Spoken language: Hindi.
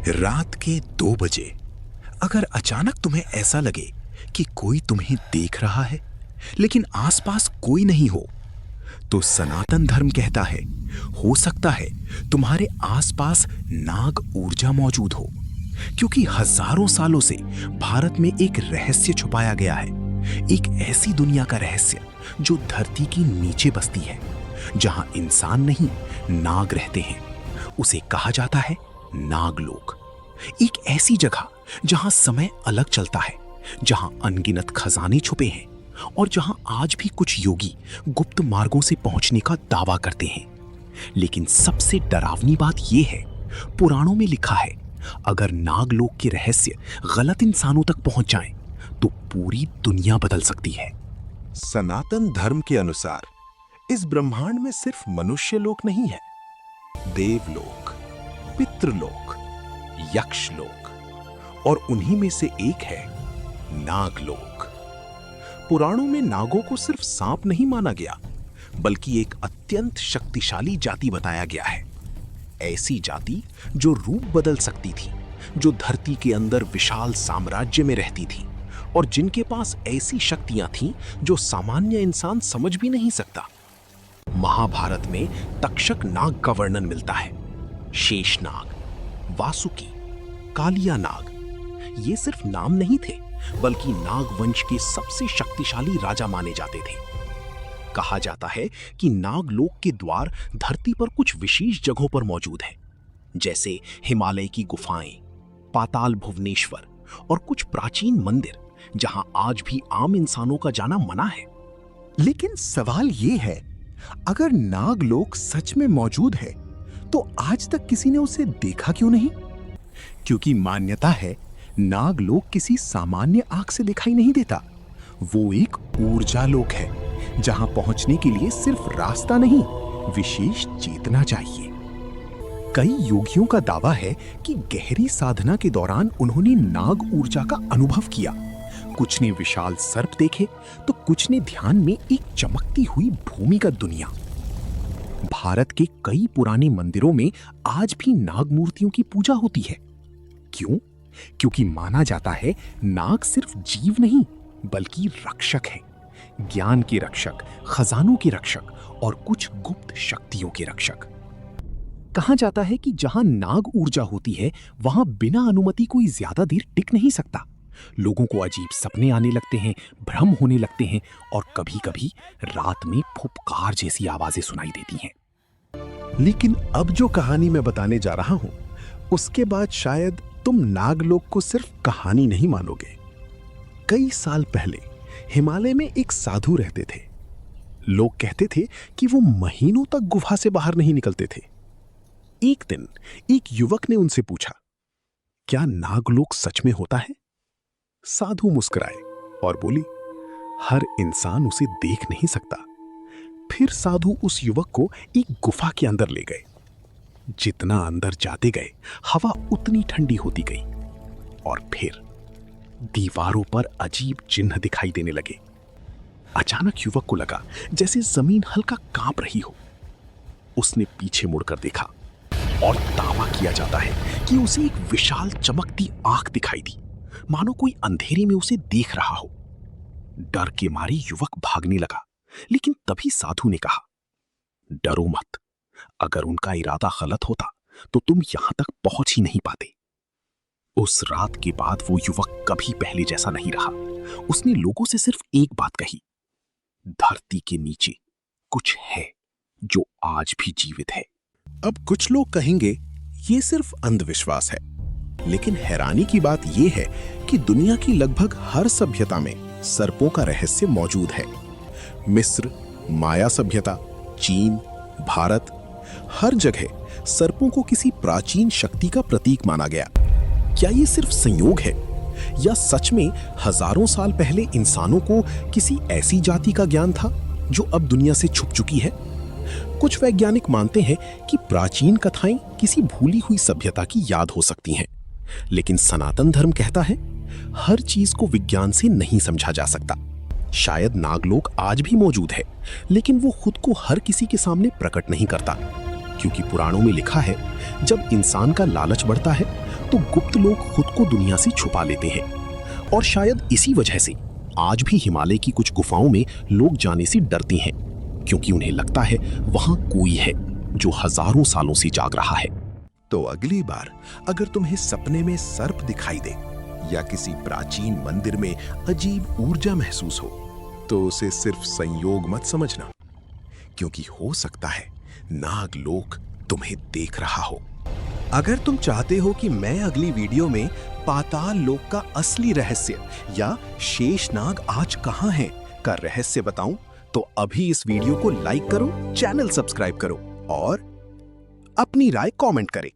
रात के 2 बजे अगर अचानक तुम्हें ऐसा लगे कि कोई तुम्हें देख रहा है लेकिन आसपास कोई नहीं हो, तो सनातन धर्म कहता है हो सकता है तुम्हारे आसपास नाग ऊर्जा मौजूद हो। क्योंकि हजारों सालों से भारत में एक रहस्य छुपाया गया है, एक ऐसी दुनिया का रहस्य जो धरती की नीचे बसती है, जहां इंसान नहीं नाग रहते हैं। उसे कहा जाता है नागलोक। एक ऐसी जगह जहां समय अलग चलता है, जहां अनगिनत खजाने छुपे हैं और जहां आज भी कुछ योगी गुप्त मार्गों से पहुंचने का दावा करते हैं। लेकिन सबसे डरावनी बात यह है, पुराणों में लिखा है अगर नागलोक के रहस्य गलत इंसानों तक पहुंच जाएं, तो पूरी दुनिया बदल सकती है। सनातन धर्म के अनुसार इस ब्रह्मांड में सिर्फ मनुष्य लोक नहीं है, देवलोक, पितृलोक, यक्षलोक और उन्हीं में से एक है नागलोक। पुराणों में नागों को सिर्फ सांप नहीं माना गया, बल्कि एक अत्यंत शक्तिशाली जाति बताया गया है। ऐसी जाति जो रूप बदल सकती थी, जो धरती के अंदर विशाल साम्राज्य में रहती थी और जिनके पास ऐसी शक्तियां थीं जो सामान्य इंसान समझ भी नहीं सकता। महाभारत में तक्षक नाग का वर्णन मिलता है। शेषनाग, वासुकी, कालिया नाग ये सिर्फ नाम नहीं थे, बल्कि नाग वंश के सबसे शक्तिशाली राजा माने जाते थे। कहा जाता है कि नागलोक के द्वार धरती पर कुछ विशेष जगहों पर मौजूद हैं, जैसे हिमालय की गुफाएं, पाताल भुवनेश्वर और कुछ प्राचीन मंदिर, जहां आज भी आम इंसानों का जाना मना है। लेकिन सवाल ये है, अगर नागलोक सच में मौजूद है, तो आज तक किसी ने उसे देखा क्यों नहीं? क्योंकि मान्यता है नागलोक किसी सामान्य आंख से दिखाई नहीं देता। वो एक ऊर्जा लोक है, जहां पहुंचने के लिए सिर्फ रास्ता नहीं, विशेष चेतना चाहिए। कई योगियों का दावा है कि गहरी साधना के दौरान उन्होंने नाग ऊर्जा का अनुभव किया। कुछ ने विशाल सर्प देखे, तो कुछ ने ध्यान में एक चमकती हुई भूमिगत दुनिया। भारत के कई पुराने मंदिरों में आज भी नाग मूर्तियों की पूजा होती है। क्यों? क्योंकि माना जाता है नाग सिर्फ जीव नहीं, बल्कि रक्षक है। ज्ञान के रक्षक, खजानों के रक्षक और कुछ गुप्त शक्तियों के रक्षक। कहा जाता है कि जहां नाग ऊर्जा होती है, वहां बिना अनुमति कोई ज्यादा देर टिक नहीं सकता। लोगों को अजीब सपने आने लगते हैं, भ्रम होने लगते हैं और कभी-कभी रात में फुफकार जैसी आवाजें सुनाई देती हैं। लेकिन अब जो कहानी मैं बताने जा रहा हूं, उसके बाद शायद तुम नागलोक को सिर्फ कहानी नहीं मानोगे। कई साल पहले हिमालय में एक साधु रहते थे। लोग कहते थे कि वो महीनों तक गुफा से बाहर नहीं निकलते थे। एक दिन एक युवक ने उनसे पूछा, क्या नागलोक सच में होता है? साधु मुस्कुराए और बोली, हर इंसान उसे देख नहीं सकता। फिर साधु उस युवक को एक गुफा के अंदर ले गए। जितना अंदर जाते गए, हवा उतनी ठंडी होती गई और फिर दीवारों पर अजीब चिन्ह दिखाई देने लगे। अचानक युवक को लगा जैसे जमीन हल्का कांप रही हो। उसने पीछे मुड़कर देखा और दावा किया जाता है कि उसे एक विशाल चमकती आंख दिखाई दी, मानो कोई अंधेरे में उसे देख रहा हो। डर के मारे युवक भागने लगा, लेकिन तभी साधु ने कहा, डरो मत, अगर उनका इरादा गलत होता तो तुम यहां तक पहुंच ही नहीं पाते। उस रात के बाद वो युवक कभी पहले जैसा नहीं रहा। उसने लोगों से सिर्फ एक बात कही, धरती के नीचे कुछ है जो आज भी जीवित है। अब कुछ लोग कहेंगे ये सिर्फ अंधविश्वास है, लेकिन हैरानी की बात यह है कि दुनिया की लगभग हर सभ्यता में सर्पों का रहस्य मौजूद है। मिस्र, माया सभ्यता, चीन, भारत, हर जगह सर्पों को किसी प्राचीन शक्ति का प्रतीक माना गया। क्या ये सिर्फ संयोग है या सच में हजारों साल पहले इंसानों को किसी ऐसी जाति का ज्ञान था जो अब दुनिया से छुप चुकी है? कुछ वैज्ञानिक मानते हैं कि प्राचीन कथाएं किसी भूली हुई सभ्यता की याद हो सकती हैं, लेकिन सनातन धर्म कहता है हर चीज को विज्ञान से नहीं समझा जा सकता। शायद नागलोक आज भी मौजूद है, लेकिन वो खुद को हर किसी के सामने प्रकट नहीं करता, क्योंकि पुराणों में लिखा है जब इंसान का लालच बढ़ता है तो गुप्त लोग खुद को दुनिया से छुपा लेते हैं। और शायद इसी वजह से आज भी हिमालय की कुछ गुफाओं में लोग जाने से डरते हैं, क्योंकि उन्हें लगता है वहां कोई है जो हजारों सालों से जाग रहा है। तो अगली बार अगर तुम्हें सपने में सर्प दिखाई दे या किसी प्राचीन मंदिर में अजीब ऊर्जा महसूस हो, तो उसे सिर्फ संयोग मत समझना, क्योंकि हो सकता है नागलोक तुम्हें देख रहा हो। अगर तुम चाहते हो कि मैं अगली वीडियो में पाताल लोक का असली रहस्य या शेषनाग आज कहां है का रहस्य बताऊं, तो अभी इस वीडियो को लाइक करो, चैनल सब्सक्राइब करो और अपनी राय कमेंट करें।